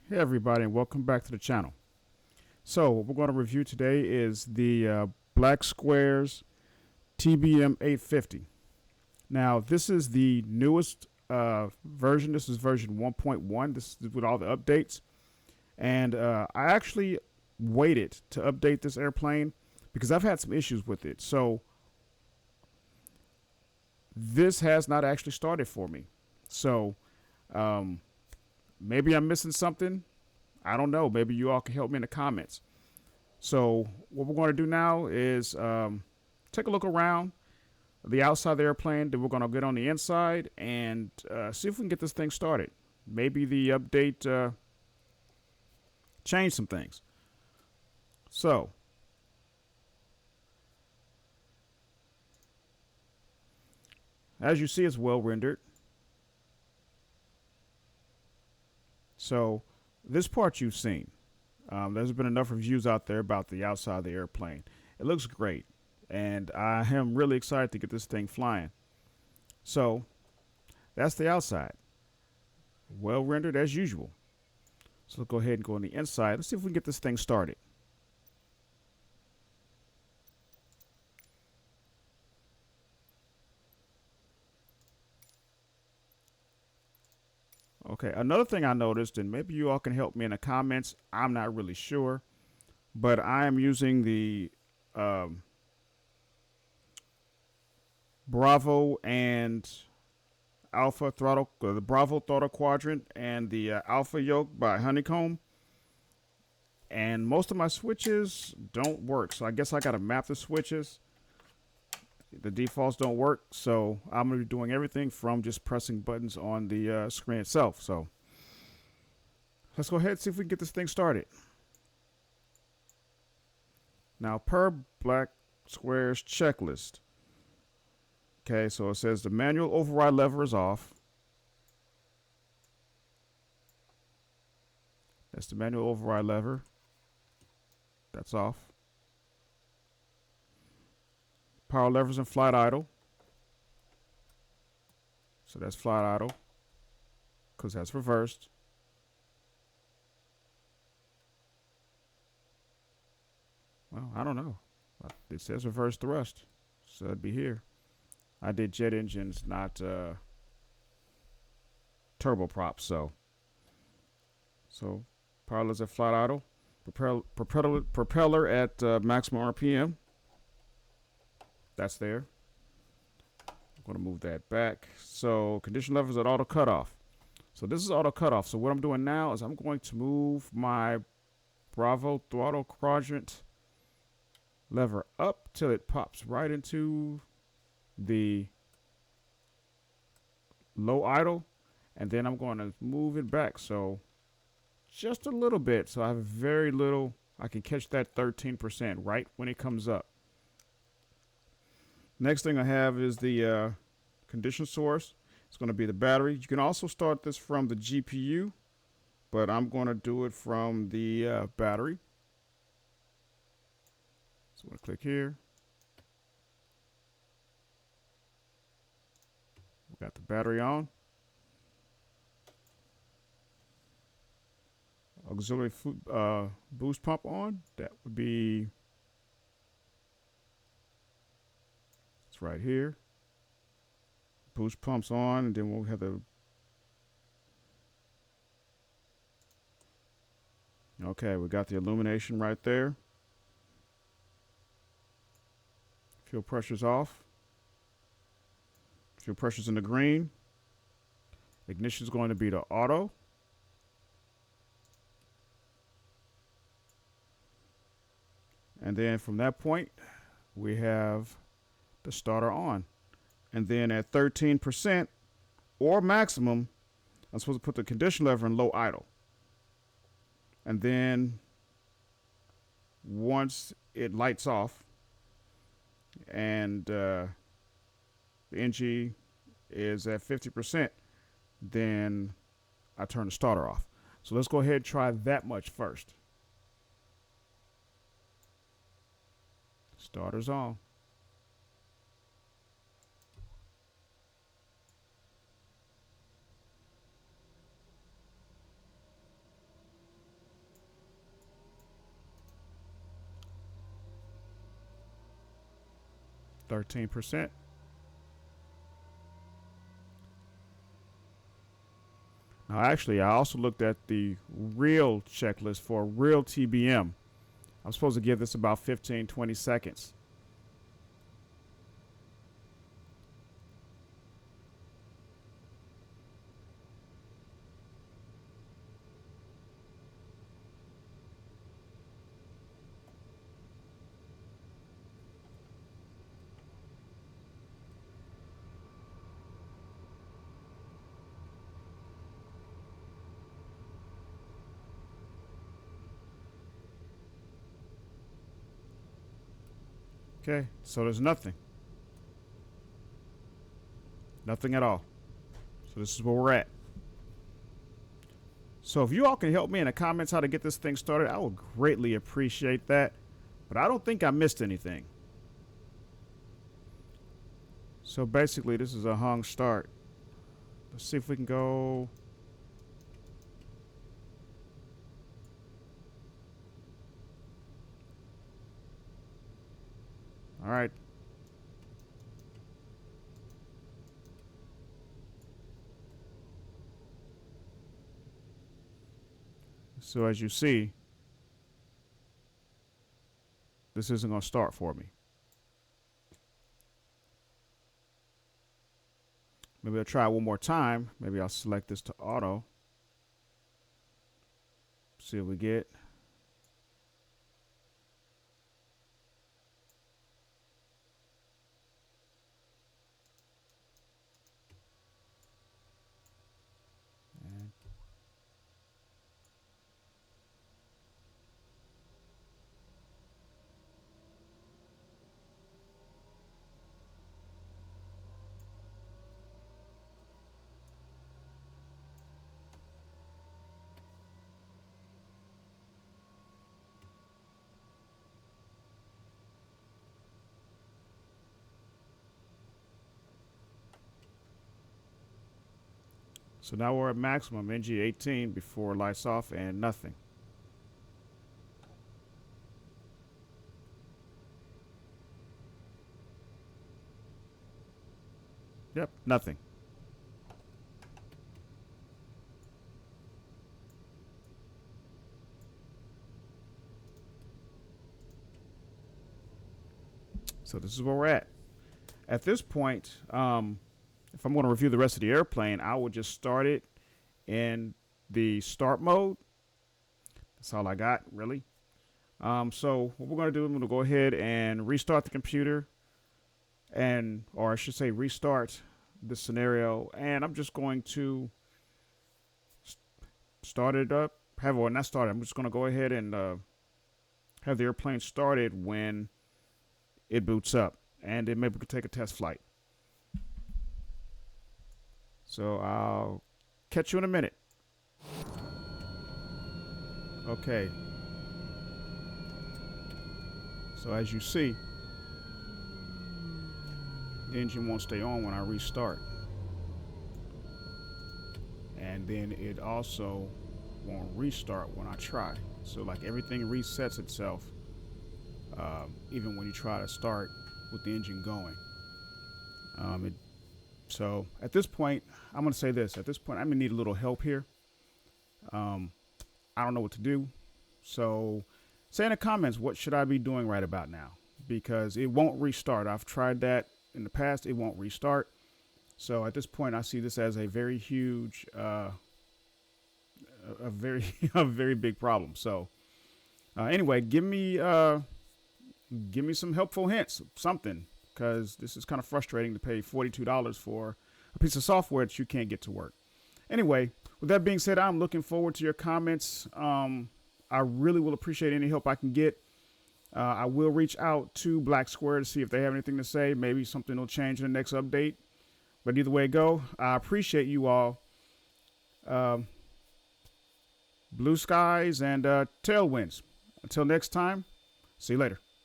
Hey everybody, and welcome back to the channel. So what we're going to review today is the Black Squares TBM 850. Now this is the newest version. This is version 1.1. This is with all the updates. And I actually waited to update this airplane because I've had some issues with it. So this has not actually started for me. So um, maybe I'm missing something. I don't know. Maybe you all can help me in the comments. So what we're going to do now is take a look around the outside of the airplane. Then we're going to get on the inside and see if we can get this thing started. Maybe the update changed some things. So as you see, it's well rendered. So this part you've seen. There's been enough reviews out there about the outside of the airplane. It looks great, and I am really excited to get this thing flying. So that's the outside. Well rendered as usual. So let's go ahead and go on the inside. Let's see if we can get this thing started. Okay, another thing I noticed, and maybe you all can help me in the comments, I'm not really sure, but I am using the um, Bravo and Alpha throttle, the Bravo throttle quadrant, and the Alpha yoke by Honeycomb. And most of my switches don't work, so I guess I got to map the switches. The defaults don't work, so I'm going to be doing everything from just pressing buttons on the screen itself. So let's go ahead and see if we can get this thing started. Now, per Black Squares checklist. Okay, so it says the manual override lever is off. That's the manual override lever. That's off. Power levers in flight idle. So that's flight idle because that's reversed. Well, I don't know. It says reverse thrust, so it'd be here. I did jet engines, not turboprops. So power levers at flight idle. Propeller at maximum RPM. That's there. I'm going to move that back. So condition levers at auto cutoff. So this is auto cutoff. So what I'm doing now is I'm going to move my Bravo throttle quadrant lever up till it pops right into the low idle, and then I'm going to move it back so just a little bit, so I have very little. I can catch that 13% right when it comes up. Next thing I have is the condition source. It's going to be the battery. You can also start this from the GPU, but I'm going to do it from the battery. So I'm going to click here. We got the battery on. Auxiliary boost pump on. That would be, it's right here. Boost pumps on, and then we'll have the, okay, we got the illumination right there. Fuel pressure's off. Fuel pressure's in the green. Ignition is going to be the auto. And then from that point, we have the starter on. And then at 13% or maximum, I'm supposed to put the condition lever in low idle. And then once it lights off and the NG is at 50%, then I turn the starter off. So let's go ahead and try that much first. Starter's on. 13%. Now, actually, I also looked at the real checklist for real TBM. I'm supposed to give this about 15, 20 seconds. Okay, so there's nothing. Nothing at all. So this is where we're at. So if you all can help me in the comments how to get this thing started, I would greatly appreciate that. But I don't think I missed anything. So basically, this is a hung start. Let's see if we can go. All right. So as you see, this isn't going to start for me. Maybe I'll try it one more time. Maybe I'll select this to auto. See what we get. So now we're at maximum NG18 before lights off and nothing. Yep, nothing. So this is where we're at. At this point, if I'm going to review the rest of the airplane, I will just start it in the start mode. That's all I got, really. So what we're going to do, I'm going to go ahead and restart the computer, or I should say restart the scenario, and I'm just going to start it up. Not started. I'm just going to go ahead and have the airplane started when it boots up, and then maybe we could take a test flight. So I'll catch you in a minute. Okay. So as you see, the engine won't stay on when I restart. And then it also won't restart when I try. So like everything resets itself, even when you try to start with the engine going. So at this point, I'm going to say this. At this point, I'm going to need a little help here. I don't know what to do. So say in the comments, what should I be doing right about now? Because it won't restart. I've tried that in the past. It won't restart. So at this point, I see this as a very huge, a very big problem. So anyway, give me some helpful hints, something, because this is kind of frustrating to pay $42 for a piece of software that you can't get to work. Anyway, with that being said, I'm looking forward to your comments. I really will appreciate any help I can get. I will reach out to Black Square to see if they have anything to say. Maybe something will change in the next update. But either way it go, I appreciate you all. Blue skies and tailwinds. Until next time, see you later.